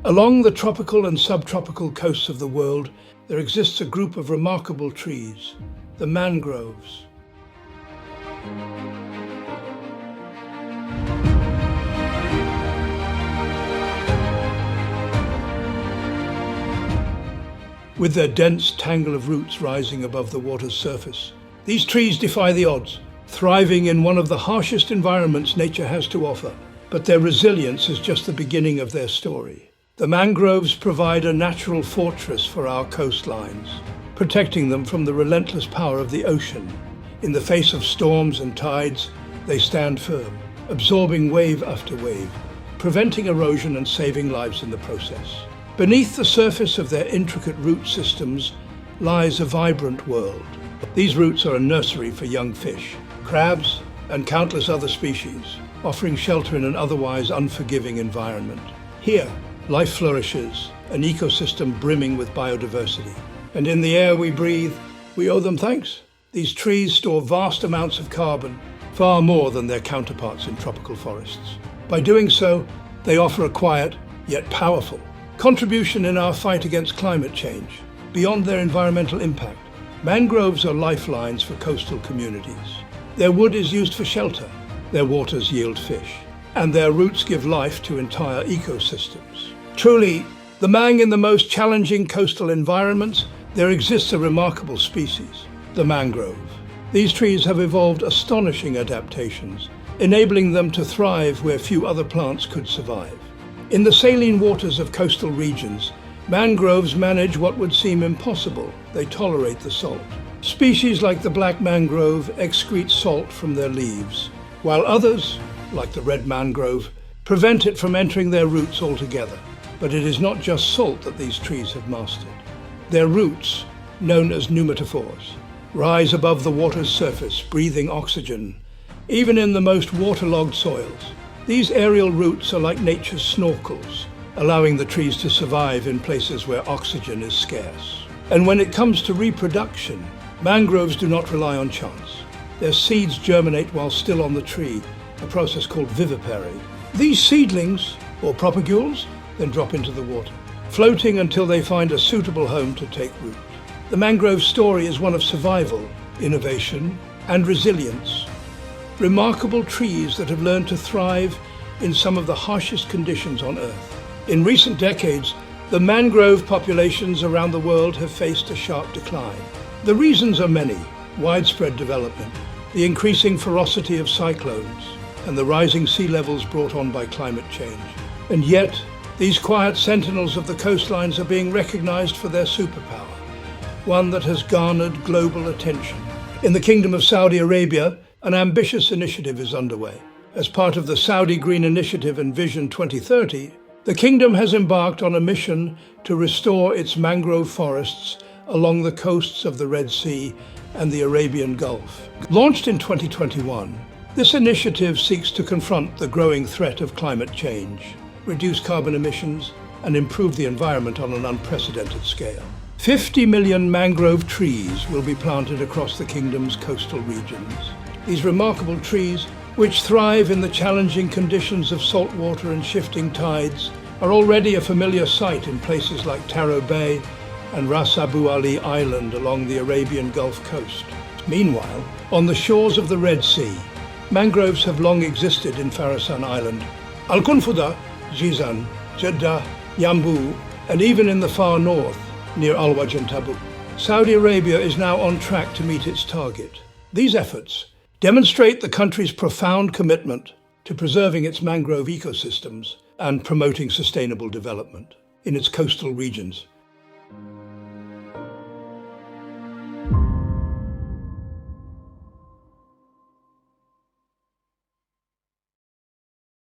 Along the tropical and subtropical coasts of the world, there exists a group of remarkable trees, the mangroves. With their dense tangle of roots rising above the water's surface, these trees defy the odds, thriving in one of the harshest environments nature has to offer. But their resilience is just the beginning of their story. The mangroves provide a natural fortress for our coastlines, protecting them from the relentless power of the ocean. In the face of storms and tides, they stand firm, absorbing wave after wave, preventing erosion and saving lives in the process. Beneath the surface of their intricate root systems lies a vibrant world. These roots are a nursery for young fish, crabs, and countless other species, offering shelter in an otherwise unforgiving environment. Here, life flourishes, an ecosystem brimming with biodiversity. And in the air we breathe, we owe them thanks. These trees store vast amounts of carbon, far more than their counterparts in tropical forests. By doing so, they offer a quiet, yet powerful, contribution in our fight against climate change. Beyond their environmental impact, mangroves are lifelines for coastal communities. Their wood is used for shelter, their waters yield fish, and their roots give life to entire ecosystems. Truly, the mang in the most challenging coastal environments, there exists a remarkable species, the mangrove. These trees have evolved astonishing adaptations, enabling them to thrive where few other plants could survive. In the saline waters of coastal regions, mangroves manage what would seem impossible. They tolerate the salt. Species like the black mangrove excrete salt from their leaves, while others, like the red mangrove, prevent it from entering their roots altogether. But it is not just salt that these trees have mastered. Their roots, known as pneumatophores, rise above the water's surface, breathing oxygen, even in the most waterlogged soils. These aerial roots are like nature's snorkels, allowing the trees to survive in places where oxygen is scarce. And when it comes to reproduction, mangroves do not rely on chance. Their seeds germinate while still on the tree, a process called vivipary. These seedlings, or propagules, then drop into the water, floating until they find a suitable home to take root. The mangrove story is one of survival, innovation, and resilience. Remarkable trees that have learned to thrive in some of the harshest conditions on Earth. In recent decades, the mangrove populations around the world have faced a sharp decline. The reasons are many: widespread development, the increasing ferocity of cyclones, and the rising sea levels brought on by climate change. And yet, these quiet sentinels of the coastlines are being recognized for their superpower, one that has garnered global attention. In the Kingdom of Saudi Arabia, an ambitious initiative is underway. As part of the Saudi Green Initiative and Vision 2030, the kingdom has embarked on a mission to restore its mangrove forests along the coasts of the Red Sea and the Arabian Gulf. Launched in 2021, this initiative seeks to confront the growing threat of climate change, reduce carbon emissions, and improve the environment on an unprecedented scale. 50 million mangrove trees will be planted across the kingdom's coastal regions. These remarkable trees, which thrive in the challenging conditions of salt water and shifting tides, are already a familiar sight in places like Taro Bay and Ras Abu Ali Island along the Arabian Gulf Coast. Meanwhile, on the shores of the Red Sea, mangroves have long existed in Farasan Island, Al-Qunfuda, Jizan, Jeddah, Yambu, and even in the far north, near Al-Waj and Tabuk. Saudi Arabia is now on track to meet its target. These efforts demonstrate the country's profound commitment to preserving its mangrove ecosystems and promoting sustainable development in its coastal regions.